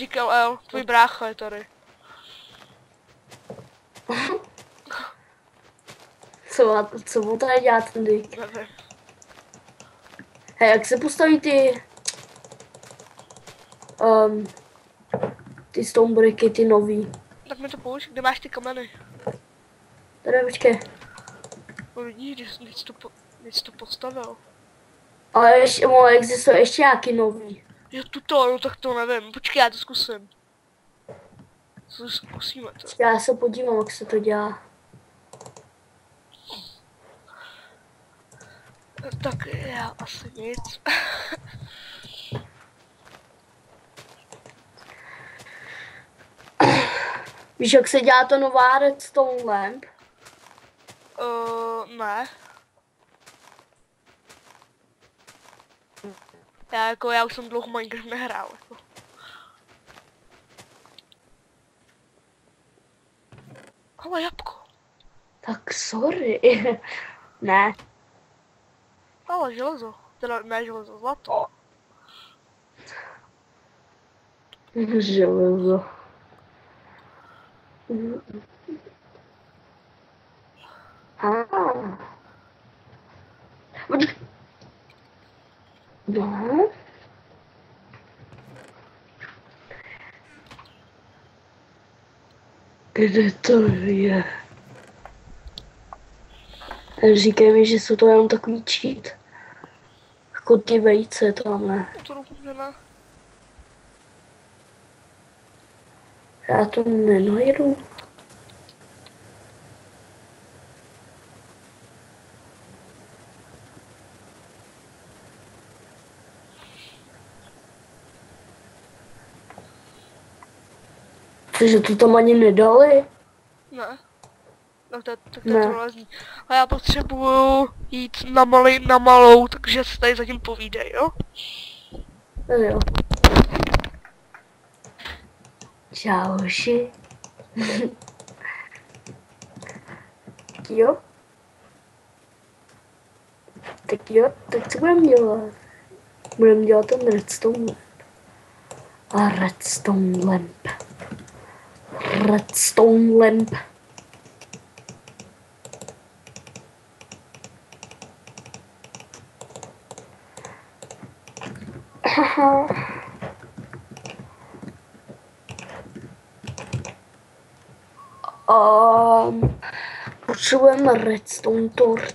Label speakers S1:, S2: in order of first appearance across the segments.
S1: Říkal El, tvůj brácha je tady.
S2: Co mu tady dělá ten Dick?
S1: Nevím.
S2: Hej, jak se postaví ty stonebricky, ty nový?
S1: Tak mi to pouč, kde máš ty kameny?
S2: Tady počkej.
S1: No vidíš, když jsi to postavil.
S2: Ale ještě, existuje ještě nějaký nový.
S1: Jo, tuto, no tak to nevím. Počkej, já to zkusím. Zkusíme to.
S2: Já se podívám, jak se to dělá.
S1: Tak já asi nic.
S2: Víš, jak se dělá to nová redstone lamp?
S1: Ne. Já už jsem dlouho Minecraft nehrál. Jako. Ale jabko.
S2: Tak sorry. Ne.
S1: Ale železo. Teda ne železo, zlato.
S2: Železo. No. Kde to je? Říkej mi, že jsou to jenom takový cheat. Jako ty vejce tamhle.
S1: To doufám, že ne.
S2: Já to nenajdu. Takže to tam ani nedali?
S1: Ne. No tak to je trolezní. A já potřebuju jít na malou, takže se tady zatím povídej, jo?
S2: Jo. Čauši. Jo. Tak jo, tak co budeme dělat? Budeme dělat ten redstone lamp. A redstone lamp. Redstone lamp. Haha. Potřebujeme redstone torch.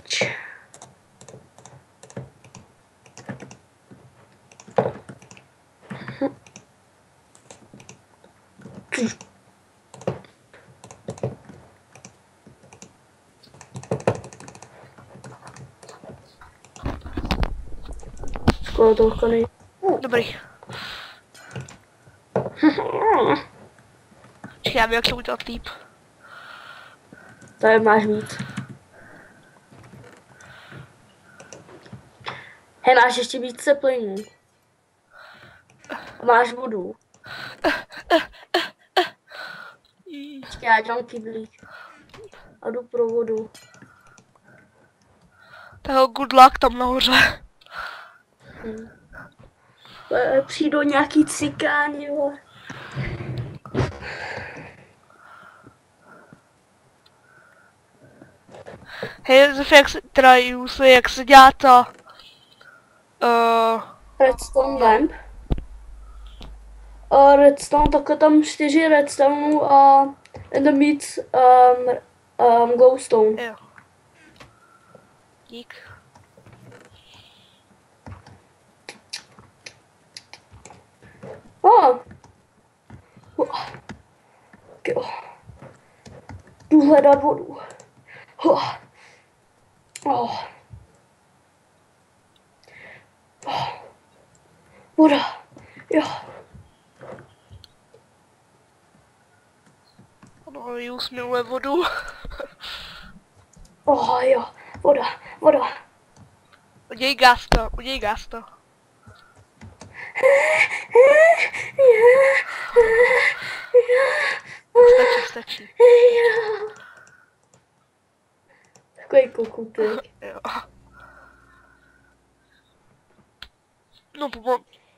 S2: Skoro to nej.
S1: Dobrý. Čekaj, já vím, jak to udělat líp.
S2: Tady máš víc. Hej, máš ještě víc plynů. Máš vodu. Já dělám kyblík. A jdu pro vodu.
S1: Tak good luck tam nahoře.
S2: Přijdou nějaký cikáni, vole.
S1: Hej, Zef, jak se dělá ta...
S2: Redstone lamp. Redstone, takhle tam 4 redstone a the meets glowstone.
S1: Jo. Dík.
S2: Jdu hledat vodu. Voda. Jo.
S1: No, Jus miluje vodu.
S2: Jo. Voda.
S1: Uděj gasta. Stačí.
S2: Takový kokutek.
S1: Jo. No,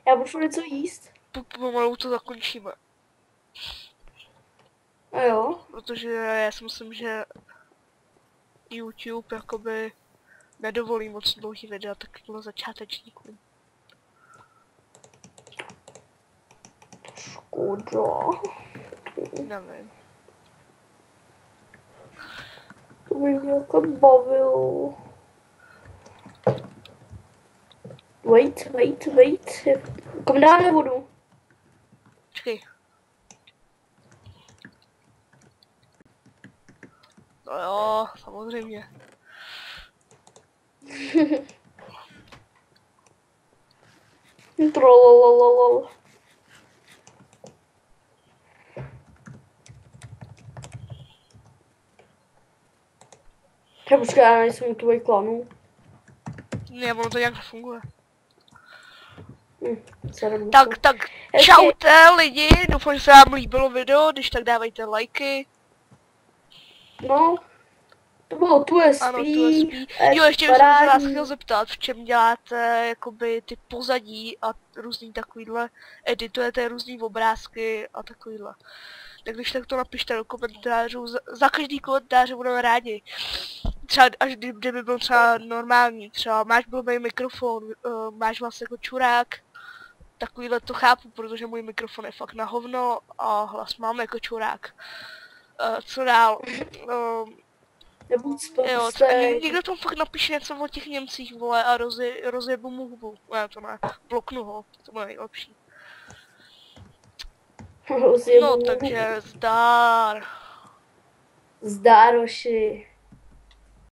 S2: Já potřebuji něco jíst.
S1: pomalu to zakončíme.
S2: A jo?
S1: Protože já si myslím, že YouTube jakoby nedovolí moc dlouhý videa takovýmhle začátečníkům.
S2: Škoda.
S1: Nevím.
S2: To by mě jako bavilo. Wait. Kam dáme vodu?
S1: Počkej. No jo, samozřejmě.
S2: Trollolololol. Já počkej, já nejsem u tvojich klanů.
S1: Ne, ono to nějak funguje.
S2: Tak.
S1: Tak, čaute lidi, doufám, že se vám líbilo video, když tak dávejte lajky.
S2: No, to bylo TUSP.
S1: Ano, TUSP. Jo, ještě bych se vás chtěl zeptat, v čem děláte jakoby ty pozadí a různý takovýhle, editujete různý obrázky a takovýhle. Tak když tak to napište do komentářů, za každý komentář budeme rádi. Třeba až kdyby byl třeba normální, třeba máš blbý mikrofon, máš vlastně jako čurák, takovýhle to chápu, protože můj mikrofon je fakt na hovno a hlas mám jako čurák. Co dál? Jo, někdo tam fakt napíše něco o těch Němcích, vole, a rozjebu mu hubu. Ne, to ne, bloknu ho, to bude nejlepší. No, takže zdár.
S2: Zdároši.